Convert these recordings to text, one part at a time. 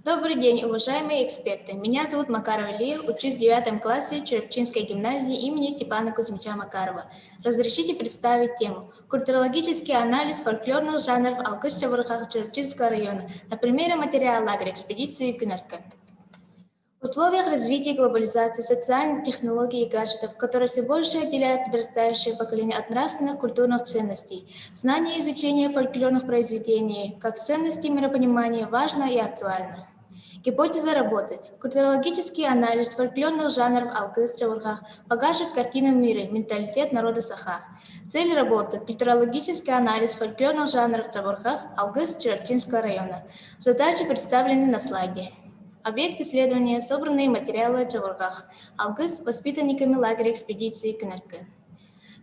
Добрый день, уважаемые эксперты. Меня зовут Макарова Лия, учусь в 9 классе Черепчинской гимназии имени Степана Кузьмича Макарова. Разрешите представить тему «Культурологический анализ фольклорных жанров Алкыш-Чабырхах Черепчинского района» на примере материала лагеря экспедиции «Күнәркә». В условиях развития глобализации, социальных технологий и гаджетов, которые все больше отделяют подрастающее поколение от нравственных культурных ценностей, знание и изучение фольклорных произведений как ценности миропонимания важно и актуально. Гипотеза работы. Культурологический анализ фольклорных жанров Алкыс-Чабырхах покажет картину мира, менталитет народа Саха. Цель работы. Культурологический анализ фольклорных жанров Чабырхах Алкыс-Черепчинского района. Задачи представлены на слайде. Объект исследования – собранные материалы о Чабырхах, Алкыс воспитанниками лагеря экспедиции «Күнәркә».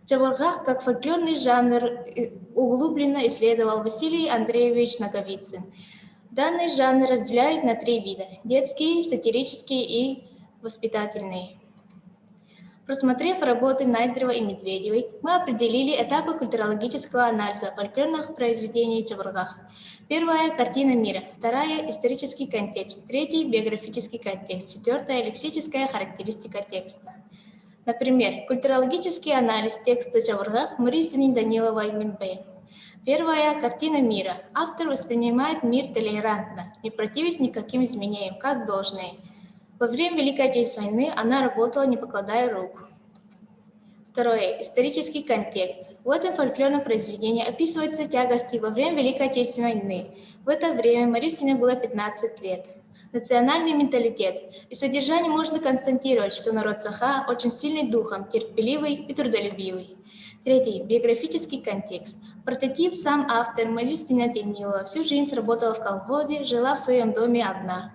Чабырхах как фольклорный жанр углубленно исследовал Василий Андреевич Наговицын. Данный жанр разделяют на 3 вида – детский, сатирический и воспитательный. Просмотрев работы Найдерова и Медведевой, мы определили этапы культурологического анализа фольклорных произведений Чабырхах. Первая – картина мира, вторая – исторический контекст, третий – биографический контекст, четвертая – лексическая характеристика текста. Например, культурологический анализ текста Чабырхах Марии Даниловой Минбе. Первая – картина мира. Автор воспринимает мир толерантно, не противясь никаким изменениям, как должное. Во время Великой Отечественной войны она работала, не покладая рук. Второе. Исторический контекст. В этом фольклорном произведении описываются тягости во время Великой Отечественной войны. В это время Марии было 15 лет. Национальный менталитет. Из содержания можно констатировать, что народ Саха очень сильный духом, терпеливый и трудолюбивый. Третий. Биографический контекст. Прототип сам автор Мария Данилова всю жизнь работала в колхозе, жила в своем доме одна.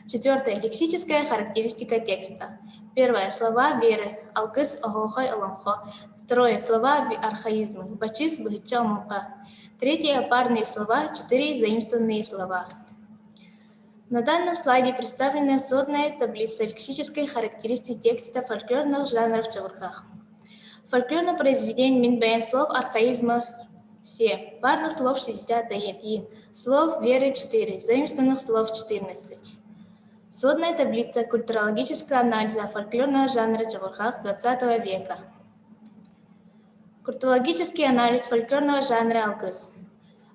Четвертое. Лексическая характеристика текста. Первое. Слова веры. Алкыс, оглохой, олонхо. Второе. Слова архаизмы. Бачис, бхича, мука. Третье. Парные слова. 4 заимствованные слова. На данном слайде представлена сводная таблица лексической характеристики текста фольклорных жанров Чабырхах. Фольклорное произведение Минбэем слов архаизмов 7, парных слов 61, слов веры 4, заимствованных слов 14. Сводная таблица культурологического анализа фольклорного жанра Чабырхах XX века. Культурологический анализ фольклорного жанра Алкыс.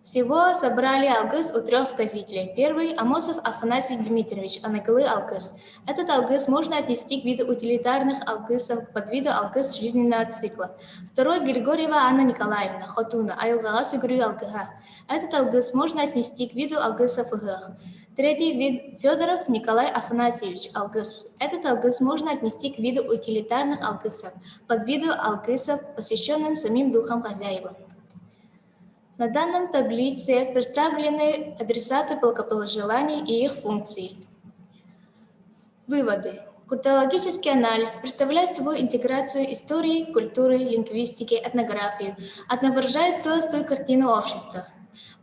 Всего собрали Алкыс у 3 сказителей. Первый – Амосов Афанасий Дмитриевич, Анагылы Алкыс. Этот Алкыс можно отнести к виду утилитарных Алкысов, к подвиду Алкыс жизненного цикла. Второй – Григорьева Анна Николаевна, Хотуна, Айлгага Сугрю Алкыга. Этот Алкыс можно отнести к виду Алкысов Игах. Третий вид – Федоров Николай Афанасьевич, Алкыс. Этот Алкыс можно отнести к виду утилитарных Алкысов, подвиду Алкысов, посвященным самим духом хозяева. На данном таблице представлены адресаты благопожеланий и их функции. Выводы. Культурологический анализ представляет собой интеграцию истории, культуры, лингвистики, этнографии, отображает целостную картину общества.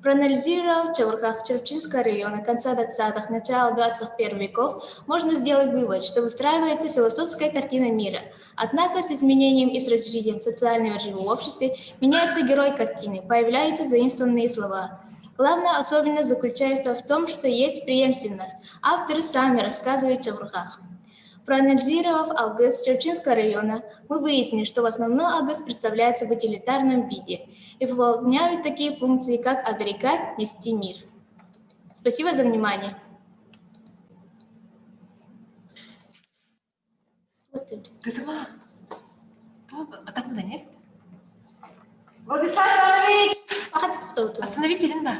Проанализировав Чабырхах Черепчинского района конца 20-х, начала 21 веков, можно сделать вывод, что выстраивается философская картина мира. Однако с изменением и с развитием социального жизни в обществе меняется герой картины, появляются заимствованные слова. Главная особенность заключается в том, что есть преемственность. Авторы сами рассказывают о Чабырхах. Проанализировав Алкыс Черепчинского района, мы выяснили, что в основном Алкыс представляется в утилитарном виде и выполняют такие функции, как оберегать, нести мир. Спасибо за внимание. Владислав Иванович! Остановите, Остановите, Линда.